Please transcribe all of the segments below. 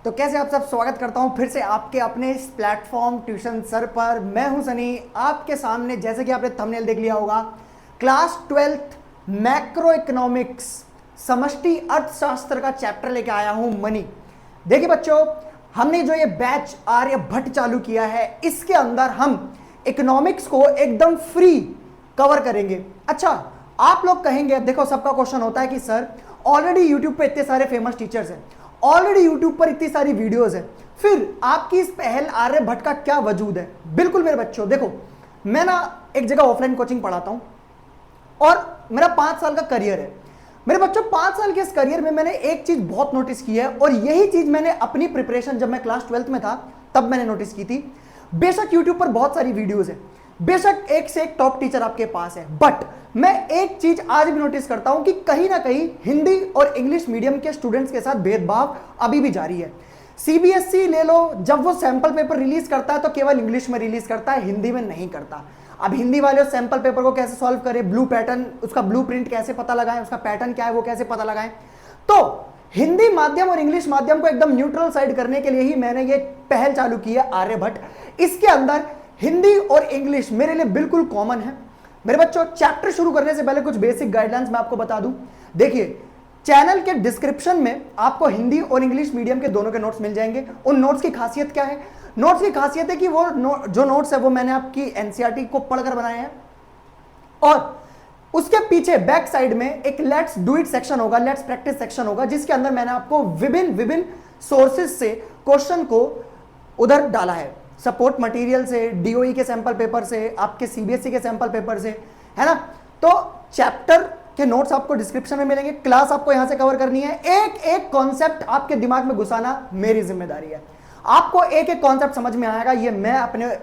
तो कैसे आप सब, स्वागत करता हूं फिर से आपके अपने इस प्लेटफॉर्म ट्यूशन सर पर। मैं हूं सनी, आपके सामने जैसे कि आपने थंबनेल देख लिया होगा, क्लास 12th मैक्रो इकोनॉमिक्स समष्टि अर्थशास्त्र का चैप्टर लेके आया हूं मनी। देखिए बच्चों, हमने जो ये बैच आर्यभट्ट चालू किया है, इसके अंदर हम इकोनॉमिक्स को एकदम फ्री कवर करेंगे। अच्छा, आप लोग कहेंगे, देखो सबका क्वेश्चन होता है कि सर ऑलरेडी यूट्यूब पे इतने सारे फेमस टीचर्स हैं, ऑलरेडी यूट्यूब पर इतनी सारी वीडियोस हैं, फिर आपकी इस पहल आर्यभट्ट का क्या वजूद है। बिल्कुल मेरे बच्चों, देखो मैं ना एक जगह ऑफलाइन कोचिंग पढ़ाता हूं और मेरा 5 साल का करियर है। मेरे बच्चों 5 साल के इस करियर में मैंने एक चीज बहुत नोटिस की है, और यही चीज मैंने अपनी प्रिपरेशन जब मैं क्लास 12th में था तब मैंने नोटिस की थी। बेशक यूट्यूब पर बहुत सारी वीडियोस है, बेशक एक से एक टॉप टीचर आपके पास है, बट मैं एक चीज आज भी नोटिस करता हूं कि कहीं ना कहीं हिंदी और इंग्लिश मीडियम के स्टूडेंट्स के साथ भेदभाव अभी भी जारी है। सीबीएसई ले लो, जब वो सैंपल पेपर रिलीज करता है तो केवल इंग्लिश में रिलीज करता है, हिंदी में नहीं करता। अब हिंदी वाले उस सैंपल पेपर को कैसे सॉल्व करें, ब्लू पैटर्न, उसका ब्लू प्रिंट कैसे पता लगाएं, उसका पैटर्न क्या है वो कैसे पता लगाएं। तो हिंदी माध्यम और इंग्लिश माध्यम को एकदम न्यूट्रल साइड करने के लिए ही मैंने ये पहल चालू की है आर्यभट्ट। इसके अंदर हिंदी और इंग्लिश मेरे लिए बिल्कुल कॉमन है। मेरे बच्चों, चैप्टर शुरू करने से पहले कुछ बेसिक गाइडलाइंस मैं आपको बता दूं। देखिए, चैनल के डिस्क्रिप्शन में आपको हिंदी और इंग्लिश मीडियम के दोनों के नोट्स मिल जाएंगे। उन नोट्स की खासियत क्या है? नोट्स की खासियत है कि वो जो नोट्स है वो मैंने आपकी एनसीईआरटी को पढ़कर बनाए हैं, और उसके पीछे बैक साइड में एक लेट्स डू इट सेक्शन होगा, लेट्स प्रैक्टिस सेक्शन होगा, जिसके अंदर मैंने आपको विभिन्न सोर्सेज से क्वेश्चन को उधर डाला है। सपोर्ट मटेरियल से, डीओई के सैंपल पेपर से, आपके सीबीएसई के सैंपल पेपर से, है ना। तो चैप्टर के नोट्स आपको डिस्क्रिप्शन में मिलेंगे, क्लास आपको यहां से कवर करनी है। एक एक कॉन्सेप्ट आपके दिमाग में घुसाना मेरी जिम्मेदारी है। आपको एक एक कॉन्सेप्ट समझ में आएगा, ये मैं अपने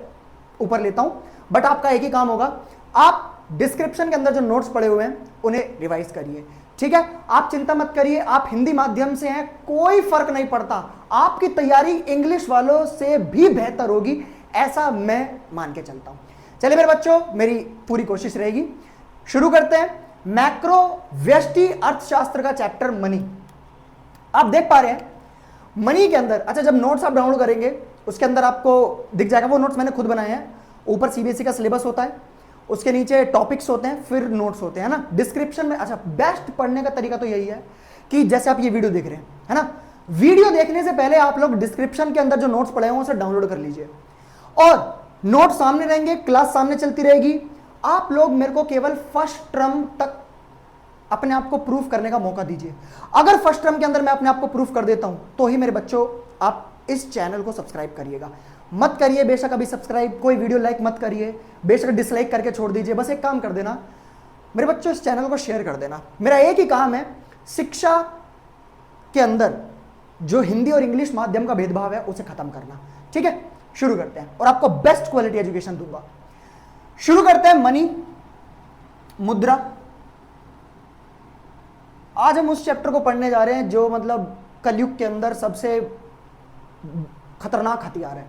ऊपर लेता हूं, बट आपका एक ही काम होगा, आप डिस्क्रिप्शन के अंदर जो नोट्स पड़े हुए हैं उन्हें रिवाइज करिए, ठीक है। आप चिंता मत करिए, आप हिंदी माध्यम से हैं, कोई फर्क नहीं पड़ता, आपकी तैयारी इंग्लिश वालों से भी बेहतर होगी, ऐसा मैं मान के चलता हूं। चलिए मेरे बच्चों, मेरी पूरी कोशिश रहेगी। शुरू करते हैं मैक्रो व्यष्टि अर्थशास्त्र का चैप्टर मनी। आप देख पा रहे हैं मनी के अंदर, अच्छा जब नोट्स आप डाउनलोड करेंगे उसके अंदर आपको दिख जाएगा, वो नोट्स मैंने खुद बनाए हैं। ऊपर सीबीएसई का सिलेबस होता है, उसके नीचे टॉपिक्स होते हैं, फिर नोट्स होते हैं ना डिस्क्रिप्शन में। अच्छा, बेस्ट पढ़ने का तरीका तो यही है कि जैसे आप ये वीडियो देख रहे हैं, है ना, वीडियो देखने से पहले आप लोग डिस्क्रिप्शन के अंदर जो नोट्स पढ़े हैं उसे डाउनलोड कर लीजिए, और नोट्स सामने रहेंगे, क्लास सामने चलती रहेगी। आप लोग मेरे को केवल फर्स्ट टर्म तक अपने आप को प्रूफ करने का मौका दीजिए। अगर फर्स्ट टर्म के अंदर मैं अपने आप को प्रूफ कर देता हूं तो ही मेरे बच्चों आप इस चैनल को सब्सक्राइब करिएगा। मत करिए बेशक अभी सब्सक्राइब, कोई वीडियो लाइक मत करिए, बेशक डिसलाइक करके छोड़ दीजिए, बस एक काम कर देना मेरे बच्चों, इस चैनल को शेयर कर देना। मेरा एक ही काम है, शिक्षा के अंदर जो हिंदी और इंग्लिश माध्यम का भेदभाव है उसे खत्म करना, ठीक है। शुरू करते हैं और आपको बेस्ट क्वालिटी एजुकेशन दूंगा। शुरू करते हैं मनी, मुद्रा। आज हम उस चैप्टर को पढ़ने जा रहे हैं जो मतलब कलयुग के अंदर सबसे खतरनाक हथियार है।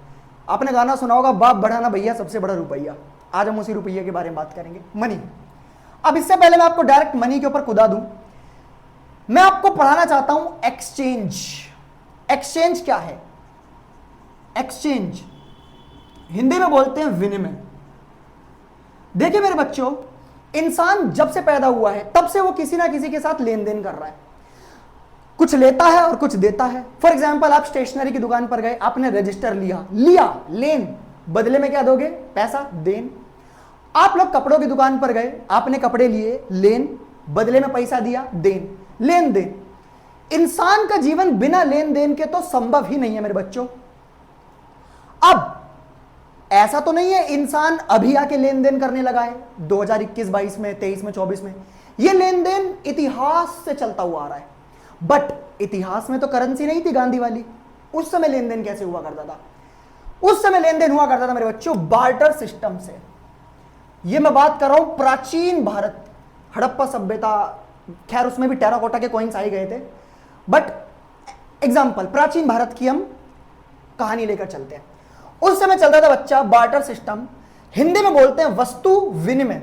आपने गाना सुना होगा, बाप बढ़ाना भैया सबसे बड़ा रुपया। आज हम उसी रुपये के बारे में बात करेंगे, मनी। अब इससे पहले मैं आपको डायरेक्ट मनी के ऊपर कुदा दूं, मैं आपको पढ़ाना चाहता हूं एक्सचेंज। एक्सचेंज क्या है? एक्सचेंज हिंदी में बोलते हैं विनिमय। देखिए मेरे बच्चों, इंसान जब से पैदा हुआ है तब से वो किसी ना किसी के साथ लेन देन कर रहा है, कुछ लेता है और कुछ देता है। फॉर एग्जाम्पल, आप स्टेशनरी की दुकान पर गए, आपने रजिस्टर लिया लेन, बदले में क्या दोगे? पैसा, देन। आप लोग कपड़ों की दुकान पर गए, आपने कपड़े लिए, लेन, बदले में पैसा दिया, देन, लेन देन। इंसान का जीवन बिना लेन देन के तो संभव ही नहीं है मेरे बच्चों। अब ऐसा तो नहीं है इंसान अभी आके लेन देन करने लगा है 2021-22 में, 23 में, 24 में। यह लेन देन इतिहास से चलता हुआ आ रहा है, बट इतिहास में तो करेंसी नहीं थी गांधी वाली। उस समय लेन देन कैसे हुआ करता था? उस समय लेन देन हुआ करता था मेरे बच्चों बार्टर सिस्टम से। यह मैं बात कर रहा हूं प्राचीन भारत, हड़प्पा सभ्यता, खैर उसमें भी टेराकोटा के कॉइन्स आए गए थे, बट एग्जाम्पल प्राचीन भारत की हम कहानी लेकर चलते हैं। उस समय चलता था बच्चा बार्टर सिस्टम, हिंदी में बोलते हैं वस्तु विनिमय।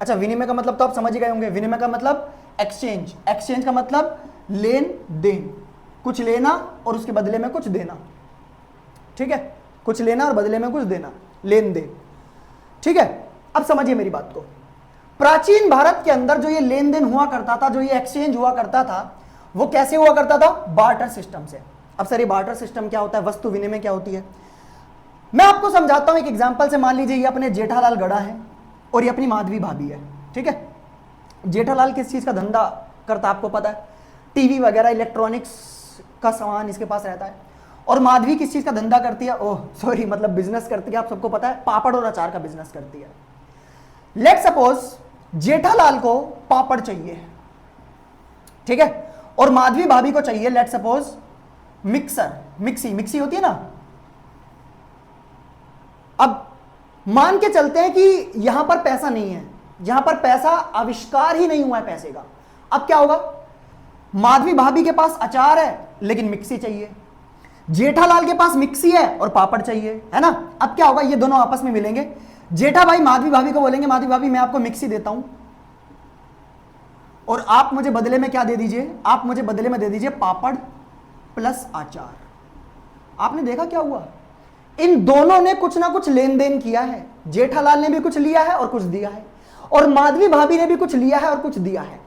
अच्छा, विनिमय का मतलब तो आप समझ ही गए होंगे, विनिमय का मतलब एक्सचेंज, एक्सचेंज का मतलब लेन देन। कुछ लेना और उसके बदले में कुछ देना, ठीक है, कुछ लेना और बदले में कुछ देना, लेन देन, ठीक है। अब समझिए मेरी बात को, प्राचीन भारत के अंदर जो ये लेन देन हुआ करता था, जो ये एक्सचेंज हुआ करता था, वो कैसे हुआ करता था? बार्टर सिस्टम से। अब सर ये बार्टर सिस्टम क्या होता है, वस्तु विनिमय क्या होती है? मैं आपको समझाता हूं एक एग्जांपल से। मान लीजिए ये अपने जेठालाल गड़ा है और ये अपनी माधवी भाभी है, ठीक है। जेठालाल किस चीज का धंधा करता है आपको पता है, टीवी वगैरह इलेक्ट्रॉनिक्स का सामान इसके पास रहता है। और माधवी किस चीज का धंधा करती है, ओह सॉरी मतलब बिजनेस करती है, आप सबको पता है, पापड़ और अचार का बिजनेस करती है। लेट सपोज जेठालाल को पापड़ चाहिए, ठीक है, और माधवी भाभी को चाहिए लेट सपोज मिक्सर, मिक्सी होती है ना। अब मान के चलते हैं कि यहां पर पैसा नहीं है, यहां पर पैसा आविष्कार ही नहीं हुआ है पैसे का। अब क्या होगा, माधवी भाभी के पास अचार है लेकिन मिक्सी चाहिए, जेठालाल के पास मिक्सी है और पापड़ चाहिए, है ना। अब क्या होगा, ये दोनों आपस में मिलेंगे, जेठा भाई माधवी भाभी को बोलेंगे, माधवी भाभी मैं आपको मिक्सी देता हूं और आप मुझे बदले में क्या दे दीजिए, आप मुझे बदले में दे दीजिए पापड़ प्लस अचार। आपने देखा क्या हुआ, इन दोनों ने कुछ ना कुछ लेन देन किया है, जेठालाल ने भी कुछ लिया है और कुछ दिया है, और माधवी भाभी ने भी कुछ लिया है और कुछ दिया है।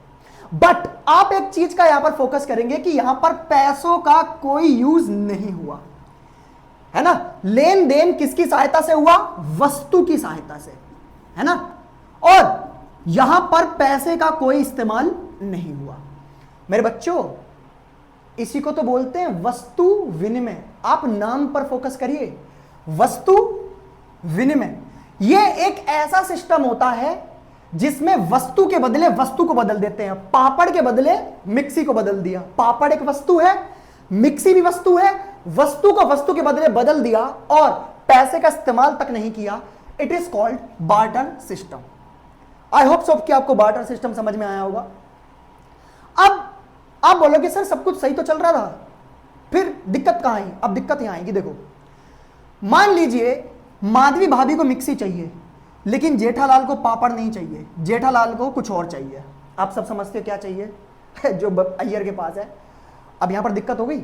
बट आप एक चीज का यहां पर फोकस करेंगे कि यहां पर पैसों का कोई यूज नहीं हुआ, है ना। लेन देन किसकी सहायता से हुआ, वस्तु की सहायता से, है ना। और यहां पर पैसे का कोई इस्तेमाल नहीं हुआ। मेरे बच्चों इसी को तो बोलते हैं वस्तु विनिमय। आप नाम पर फोकस करिए, वस्तु विनिमय। यह एक ऐसा सिस्टम होता है जिसमें वस्तु के बदले वस्तु को बदल देते हैं। पापड़ के बदले मिक्सी को बदल दिया, पापड़ एक वस्तु है, मिक्सी भी वस्तु है, वस्तु को वस्तु के बदले बदल दिया और पैसे का इस्तेमाल तक नहीं किया। It is called barter system. I hope so कि आपको बार्टर सिस्टम समझ में आया होगा। अब आप बोलोगे सर सब कुछ सही तो चल रहा था, फिर दिक्कत कहां आई? अब दिक्कत यहां आएगी, देखो मान लीजिए माधवी भाभी को मिक्सी चाहिए लेकिन जेठालाल को पापड़ नहीं चाहिए, जेठालाल को कुछ और चाहिए। आप सब समझते हो क्या चाहिए जो अय्यर के पास है। अब यहां पर दिक्कत हो गई,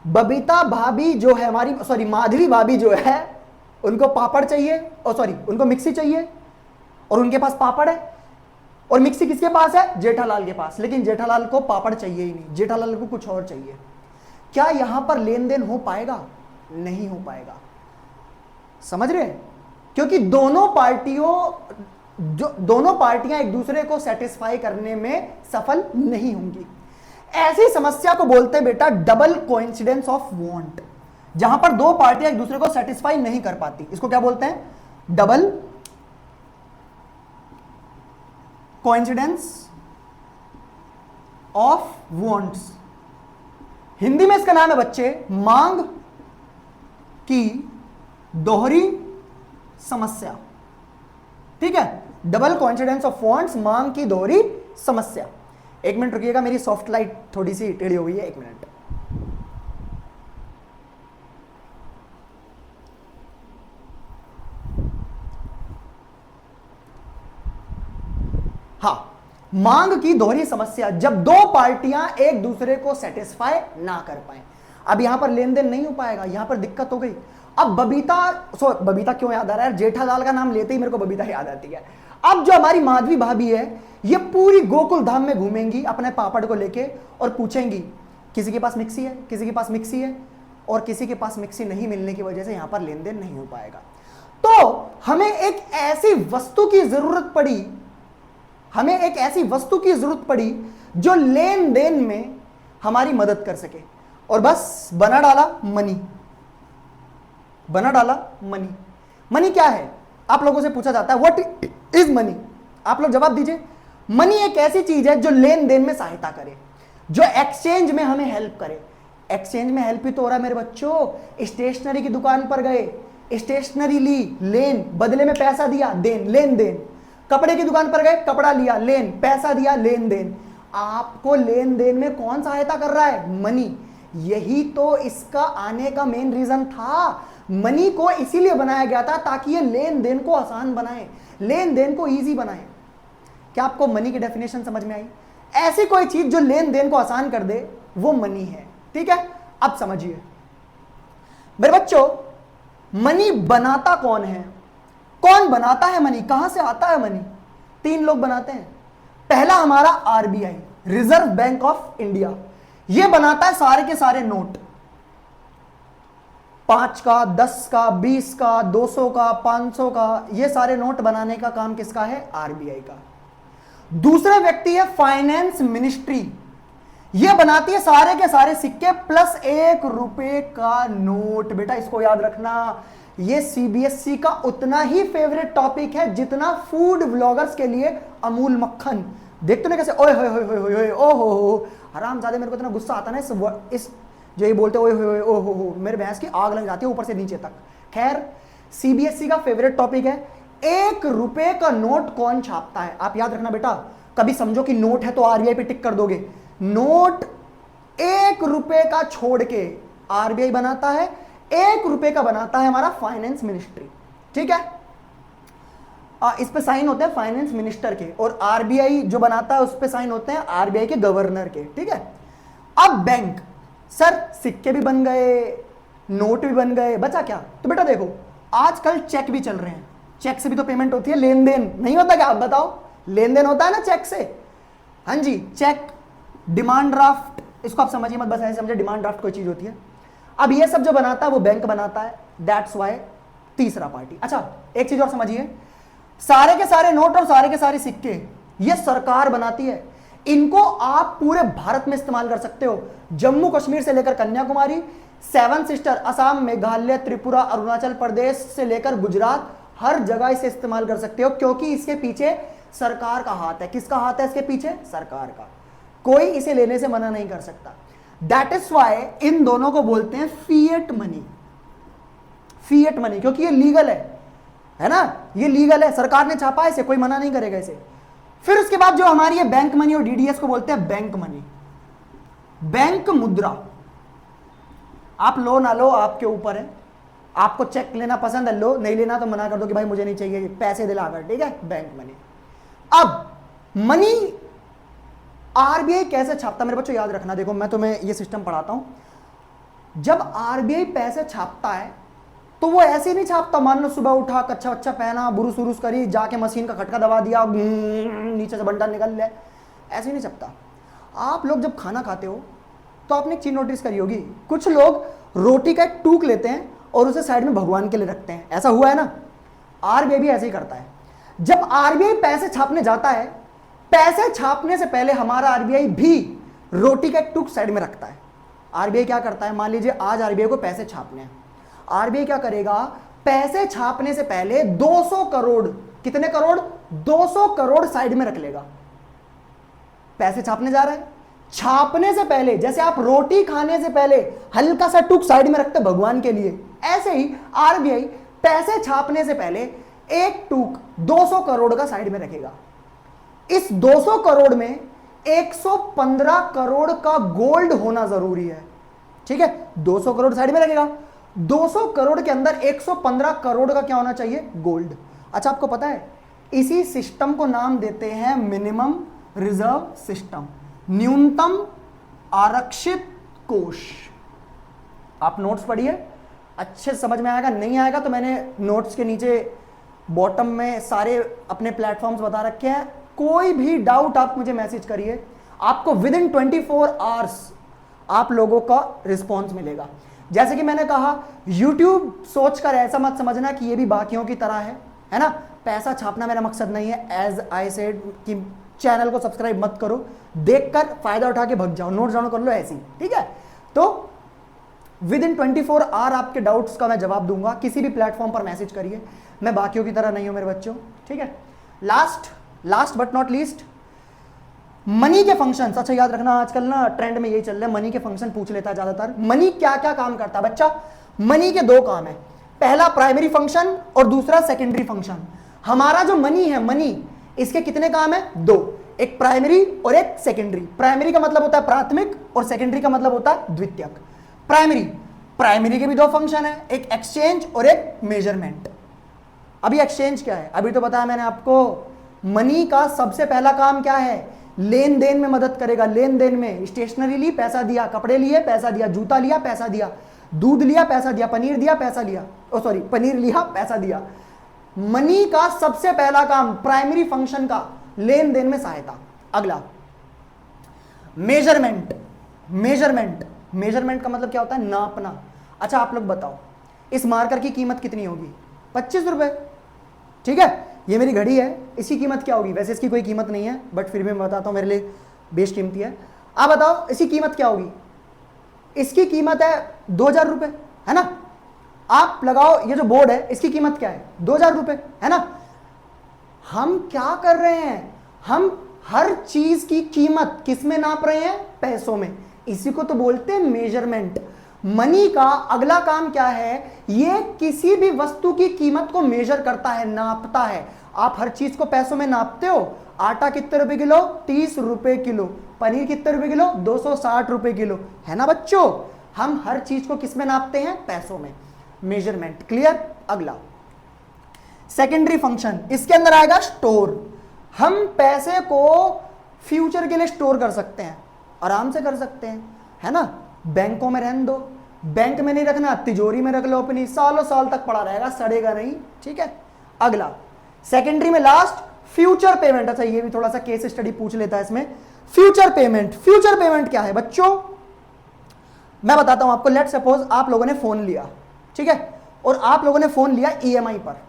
बबीता भाभी जो है हमारी, सॉरी माधवी भाभी जो है, उनको पापड़ चाहिए और सॉरी उनको मिक्सी चाहिए और उनके पास पापड़ है, और मिक्सी किसके पास है, जेठालाल के पास, लेकिन जेठालाल को पापड़ चाहिए ही नहीं, जेठालाल को कुछ और चाहिए। क्या यहां पर लेन देन हो पाएगा? नहीं हो पाएगा। समझ रहे हैं? क्योंकि दोनों पार्टियां एक दूसरे को सेटिस्फाई करने में सफल नहीं होंगी। ऐसी समस्या को बोलते हैं बेटा डबल कोइंसिडेंस ऑफ वांट, जहां पर दो पार्टियां एक दूसरे को सेटिस्फाई नहीं कर पाती। इसको क्या बोलते हैं? Double coincidence of wants. Hindi में इसका नाम है बच्चे मांग की दोहरी समस्या, ठीक है। डबल कोइंसिडेंस ऑफ वांट्स, मांग की दोहरी समस्या। एक मिनट रुकिएगा, मेरी सॉफ्ट लाइट थोड़ी सी टेढ़ी हो गई है, एक मिनट। हाँ, मांग की दोहरी समस्या, जब दो पार्टियां एक दूसरे को सेटिस्फाई ना कर पाए। अब यहां पर लेन देन नहीं हो पाएगा, यहां पर दिक्कत हो गई। अब बबीता क्यों याद आ रहा है? जेठालाल का नाम लेते ही मेरे को बबीता याद आती है। अब जो हमारी माधवी भाभी है, ये पूरी गोकुल धाम में घूमेंगी अपने पापड़ को लेके और पूछेंगी किसी के पास मिक्सी है, किसी के पास मिक्सी है, और किसी के पास मिक्सी नहीं मिलने की वजह से यहां पर लेन देन नहीं हो पाएगा। तो हमें एक ऐसी वस्तु की जरूरत पड़ी, हमें एक ऐसी वस्तु की जरूरत पड़ी जो लेन देन में हमारी मदद कर सके, और बस बना डाला मनी। बना डाला मनी। मनी क्या है? आप लोगों से पूछा जाता है व्हाट इज मनी, आप लोग जवाब दीजिए। मनी एक ऐसी चीज है जो लेन देन में सहायता करे, जो एक्सचेंज में हमें हेल्प करे। एक्सचेंज में हेल्प ही तो हो रहा है मेरे बच्चों। स्टेशनरी की दुकान पर गए, स्टेशनरी ली, लेन, बदले में पैसा दिया, देन, लेन देन। कपड़े की दुकान पर गए, कपड़ा लिया, लेन, पैसा दिया, लेन देन। आपको लेन देन में कौन सहायता कर रहा है? मनी। यही तो इसका आने का मेन रीजन था। मनी को इसीलिए बनाया गया था ताकि ये लेन देन को आसान बनाए, लेन देन को इजी बनाए। क्या आपको मनी की डेफिनेशन समझ में आई? ऐसी कोई चीज जो लेन देन को आसान कर दे वो मनी है। ठीक है, अब समझिए मेरे बच्चों, मनी बनाता कौन है? कौन बनाता है मनी? कहां से आता है मनी? तीन लोग बनाते हैं। पहला हमारा RBI, reserve bank of India, यह बनाता है सारे के सारे नोट, 5 का, 10 का, 20 का, 200 का, 500 का, ये सारे नोट बनाने का काम किसका है? आरबीआई का। दूसरा व्यक्ति है फाइनेंस मिनिस्ट्री, यह बनाती है सारे के सारे सिक्के प्लस 1 रुपए का नोट। बेटा इसको याद रखना, यह सीबीएसई का उतना ही फेवरेट टॉपिक है जितना फूड ब्लॉगर्स के लिए अमूल मक्खन। देखते ना कैसे ओए होए होए होए होए ओ हो, हरामजादे, मेरे को इतना गुस्सा आता ना इस जो ये बोलते ओए होए ओ हो, मेरे भैंस की आग लग जाती है ऊपर से नीचे तक। खैर, सीबीएसई का फेवरेट टॉपिक है 1 रुपए का नोट कौन छापता है। आप याद रखना बेटा, कभी समझो कि नोट है तो आरबीआई पे टिक कर दोगे, नोट 1 रुपए का छोड़ के आरबीआई बनाता है, 1 रुपए का बनाता है हमारा फाइनेंस मिनिस्ट्री। ठीक है, इस पे साइन होते हैं फाइनेंस मिनिस्टर के, और आरबीआई जो बनाता है उस पे साइन होते हैं आरबीआई के गवर्नर के। ठीक है, अब बैंक, सर सिक्के भी बन गए, नोट भी बन गए, बचा क्या? तो बेटा देखो, आजकल चेक भी चल रहे हैं, चेक से भी तो पेमेंट होती है, लेन देन नहीं होता क्या? आप बताओ, लेन देन होता है ना चेक से। हाँ जी, चेक, डिमांड ड्राफ्ट, इसको आप समझिए मत, बस ऐसे समझे डिमांड ड्राफ्ट कोई चीज होती है। अब ये सब जो बनाता है वो बैंक बनाता है, दैट्स वाई तीसरा पार्टी। अच्छा, एक चीज और समझिए, सारे के सारे नोट और सारे के सारे सिक्के ये सरकार बनाती है, इनको आप पूरे भारत में इस्तेमाल कर सकते हो, जम्मू कश्मीर से लेकर कन्याकुमारी, 7 सिस्टर असम, मेघालय, त्रिपुरा, अरुणाचल प्रदेश से लेकर गुजरात, हर जगह इसे इस्तेमाल कर सकते हो, क्योंकि इसके पीछे सरकार का हाथ है। किसका हाथ है इसके पीछे? सरकार का। कोई इसे लेने से मना नहीं कर सकता। दैट इज वाई इन दोनों को बोलते हैं फिएट मनी। फिएट मनी क्योंकि ये लीगल है ना, ये लीगल है, सरकार ने छापा है इसे, कोई मना नहीं करेगा इसे। फिर उसके बाद जो हमारी ये बैंक मनी और डीडीएस को बोलते हैं बैंक मनी, बैंक मुद्रा। आप लो ना लो आपके ऊपर है, आपको चेक लेना पसंद है लो, नहीं लेना तो मना कर दो कि भाई मुझे नहीं चाहिए, पैसे दिलाकर। ठीक है, बैंक मनी। अब मनी आरबीआई कैसे छापता? मेरे बच्चों याद रखना, देखो मैं तुम्हें ये सिस्टम पढ़ाता हूं। जब आरबीआई पैसे छापता है तो वो ऐसे नहीं छापता, मान लो सुबह उठा, कच्चा वच्चा पहना, बुरुस उरुस करी, जाके मशीन का खटका दबा दिया, नीचे से बंडल निकल ले, ऐसे नहीं छपता। आप लोग जब खाना खाते हो तो आपने एक चीज नोटिस करी होगी, कुछ लोग रोटी का एक टूक लेते हैं और उसे साइड में भगवान के लिए रखते हैं, ऐसा हुआ है ना? आरबीआई भी ऐसे ही करता है। जब आरबीआई पैसे छापने जाता है, पैसे छापने से पहले हमारा आरबीआई भी रोटी का एक टुक साइड में रखता है। आरबीआई क्या करता है, मान लीजिए आज आरबीआई को पैसे छापने हैं, आरबीआई क्या करेगा, पैसे छापने से पहले 200 करोड़, कितने करोड़? 200 करोड़ साइड में रख लेगा। पैसे छापने जा रहे हैं, छापने से पहले जैसे आप रोटी खाने से पहले हल्का सा टुक साइड में रखते भगवान के लिए, ऐसे ही आरबीआई पैसे छापने से पहले एक टुक 200 करोड़ का साइड में रखेगा। इस 200 करोड़ में 115 करोड़ का गोल्ड होना जरूरी है। ठीक है, 200 करोड़ साइड में रखेगा, 200 करोड़ के अंदर 115 करोड़ का क्या होना चाहिए? गोल्ड। अच्छा, आपको पता है इसी सिस्टम को नाम देते हैं मिनिमम रिजर्व सिस्टम, न्यूनतम आरक्षित कोष। आप नोट्स पढ़िए, अच्छे समझ में आएगा, नहीं आएगा तो मैंने नोट्स के नीचे बॉटम में सारे अपने प्लेटफॉर्म्स बता रखे हैं। कोई भी डाउट आप मुझे मैसेज करिए, आपको विद इन 24 आवर्स आप लोगों का रिस्पॉन्स मिलेगा। जैसे कि मैंने कहा, YouTube सोचकर ऐसा मत समझना कि ये भी बाकियों की तरह है ना? पैसा छापना मेरा मकसद नहीं है। एज आई सेड कि चैनल को सब्सक्राइब मत करो, देखकर फायदा उठा के भग जाओ, नोट डाउन कर लो ऐसी। ठीक है, तो विद इन 24 आवर आपके डाउट्स का मैं जवाब दूंगा। किसी भी प्लेटफॉर्म पर मैसेज करिए, मैं बाकियों की तरह नहीं हूं मेरे बच्चों। ठीक है, last but not least, money के फंक्शंस। अच्छा याद रखना, आजकल ना ट्रेंड में यही चल रहा है, मनी के फंक्शन पूछ लेता है ज्यादातर। मनी क्या क्या काम करता है बच्चा? मनी के 2 काम है, पहला प्राइमरी फंक्शन और दूसरा सेकेंडरी फंक्शन। हमारा जो मनी है, मनी, इसके कितने काम है? 2, एक प्राइमरी और एक सेकेंडरी। प्राइमरी का मतलब होता है प्राथमिक और सेकेंडरी का मतलब होता है द्वितीयक। प्राइमरी के भी 2 फंक्शन है, एक एक्सचेंज और एक मेजरमेंट। अभी एक्सचेंज क्या है? अभी तो बताया मैंने आपको, मनी का सबसे पहला काम क्या है? लेन देन में मदद करेगा, लेन देन में स्टेशनरी ली पैसा दिया, कपड़े लिए पैसा दिया, जूता लिया पैसा दिया, दूध लिया पैसा दिया, पनीर दिया पैसा लिया, सॉरी पनीर लिया पैसा दिया। मनी का सबसे पहला काम, प्राइमरी फंक्शन का, लेन देन में सहायता। अगला मेजरमेंट। मेजरमेंट, मेजरमेंट का मतलब क्या होता है? नापना। अच्छा आप लोग बताओ इस मार्कर की कीमत कितनी होगी? 25 रुपए, ठीक है। ये मेरी घड़ी है, इसकी कीमत क्या होगी? वैसे इसकी कोई कीमत नहीं है बट फिर भी मैं बताता हूं, मेरे लिए बेशकीमती है। आप बताओ इसकी कीमत क्या होगी? इसकी कीमत है 2000 रुपए, है ना। आप लगाओ ये जो बोर्ड है इसकी कीमत क्या है? 2000 रुपए, है ना। हम क्या कर रहे हैं? हम हर चीज की कीमत किस में नाप रहे हैं? पैसों में। इसी को तो बोलते हैं मेजरमेंट। मनी का अगला काम क्या है? ये किसी भी वस्तु की कीमत को मेजर करता है, नापता है। आप हर चीज को पैसों में नापते हो। आटा कितने रुपए किलो? 30 रुपए किलो। पनीर कितने रुपए किलो? 260 रुपए किलो, है ना बच्चों। हम हर चीज को किस में नापते हैं? पैसों में। Measurement, clear. अगला सेकेंडरी फंक्शन, इसके अंदर आएगा स्टोर। हम पैसे को फ्यूचर के लिए स्टोर कर सकते हैं, आराम से कर सकते हैं, है ना। बैंकों में रहने दो, बैंक में नहीं रखना, तिजोरी में रख लो अपनी, सालों साल तक पड़ा रहेगा, सड़ेगा नहीं, ठीक है। अगला सेकेंडरी में लास्ट फ्यूचर पेमेंट। अच्छा ये भी थोड़ा सा केस स्टडी पूछ लेता है इसमें। फ्यूचर पेमेंट, फ्यूचर पेमेंट क्या है बच्चों? मैं बताता हूं आपको। लेट सपोज आप लोगों ने फोन लिया, ठीक है, और आप लोगों ने फोन लिया ईएमआई पर।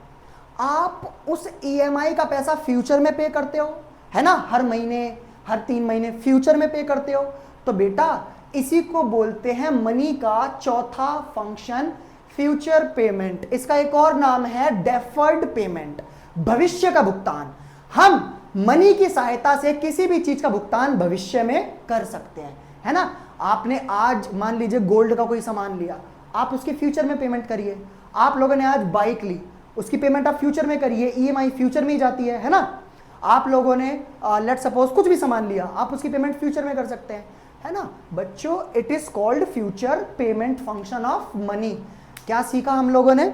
आप उस ईएमआई का पैसा फ्यूचर में पे करते हो, है ना। हर महीने, हर 3 महीने फ्यूचर में पे करते हो। तो बेटा इसी को बोलते हैं मनी का चौथा फंक्शन, फ्यूचर पेमेंट। इसका एक और नाम है डेफर्ड पेमेंट, भविष्य का भुगतान। हम मनी की सहायता से किसी भी चीज का भुगतान भविष्य में कर सकते हैं, है ना। आपने आज मान लीजिए गोल्ड का कोई सामान लिया, आप उसके फ्यूचर में पेमेंट करिए। आप लोगों ने आज बाइक ली, उसकी पेमेंट आप फ्यूचर में करिए, ईएमआई फ्यूचर में ही जाती है ना। आप लोगों ने लेट सपोज कुछ भी सामान लिया, आप उसकी पेमेंट फ्यूचर में कर सकते हैं, है ना बच्चों। It is called future payment function of money. क्या सीखा हम लोगों ने?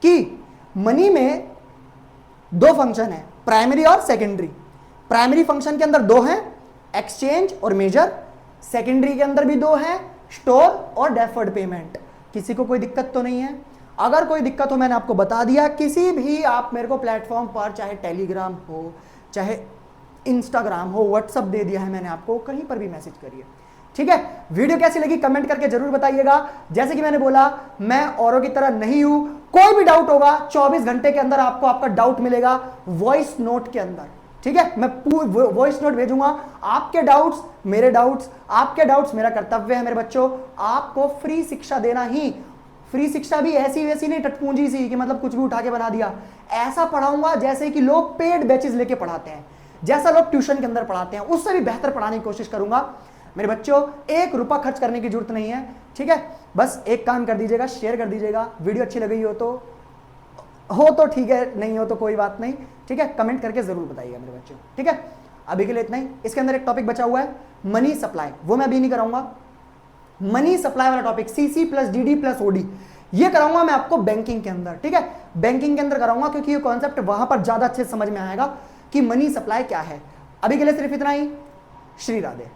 कि मनी में 2 फंक्शन है, प्राइमरी और सेकेंडरी। प्राइमरी फंक्शन के अंदर 2 हैं, एक्सचेंज और मेजर। सेकेंडरी के अंदर भी 2 हैं, स्टोर और डेफर्ड पेमेंट। किसी को कोई दिक्कत तो नहीं है? अगर कोई दिक्कत हो मैंने आपको बता दिया। किसी भी आप मेरे को प्लेटफॉर्म पर, चाहे टेलीग्राम हो, चाहे इंस्टाग्राम हो, व्हाट्सअप दे दिया है मैंने आपको, कहीं पर भी मैसेज करिए, ठीक है। वीडियो कैसी लगी कमेंट करके जरूर बताइएगा। जैसे कि मैंने बोला, मैं औरों की तरह नहीं हूं। कोई भी डाउट होगा 24 घंटे के अंदर आपको आपका डाउट मिलेगा वॉइस नोट के अंदर, ठीक है। मैं वॉइस नोट भेजूंगा। आपके डाउट्स मेरे डाउट्स, आपके डाउट्स मेरा कर्तव्य है मेरे बच्चों। आपको फ्री शिक्षा देना ही। फ्री शिक्षा भी ऐसी वैसी नहीं टटपूंजी सी कि मतलब कुछ भी उठा के बना दिया। ऐसा पढ़ाऊंगा जैसे कि लोग पेड बैचेस लेके पढ़ाते हैं, जैसा लोग ट्यूशन के अंदर पढ़ाते हैं, उससे भी बेहतर पढ़ाने की कोशिश करूंगा मेरे बच्चों। 1 रुपया खर्च करने की जरूरत नहीं है, ठीक है। बस एक काम कर दीजिएगा, शेयर कर दीजिएगा। वीडियो अच्छी लगी हो तो ठीक है, नहीं हो तो कोई बात नहीं, ठीक है। कमेंट करके जरूर बताइएगा मेरे बच्चों, ठीक है। अभी के लिए इतना ही। इसके अंदर एक टॉपिक बचा हुआ है मनी सप्लाई, वो मैं अभी नहीं कराऊंगा। मनी सप्लाई वाला topic CC plus DD plus OD, ये कराऊंगा मैं आपको बैंकिंग के अंदर, ठीक है। बैंकिंग के अंदर कराऊंगा क्योंकि ये कॉन्सेप्ट वहां पर ज्यादा अच्छे से समझ में आएगा कि मनी सप्लाई क्या है। अभी के लिए सिर्फ इतना ही। श्री राधे।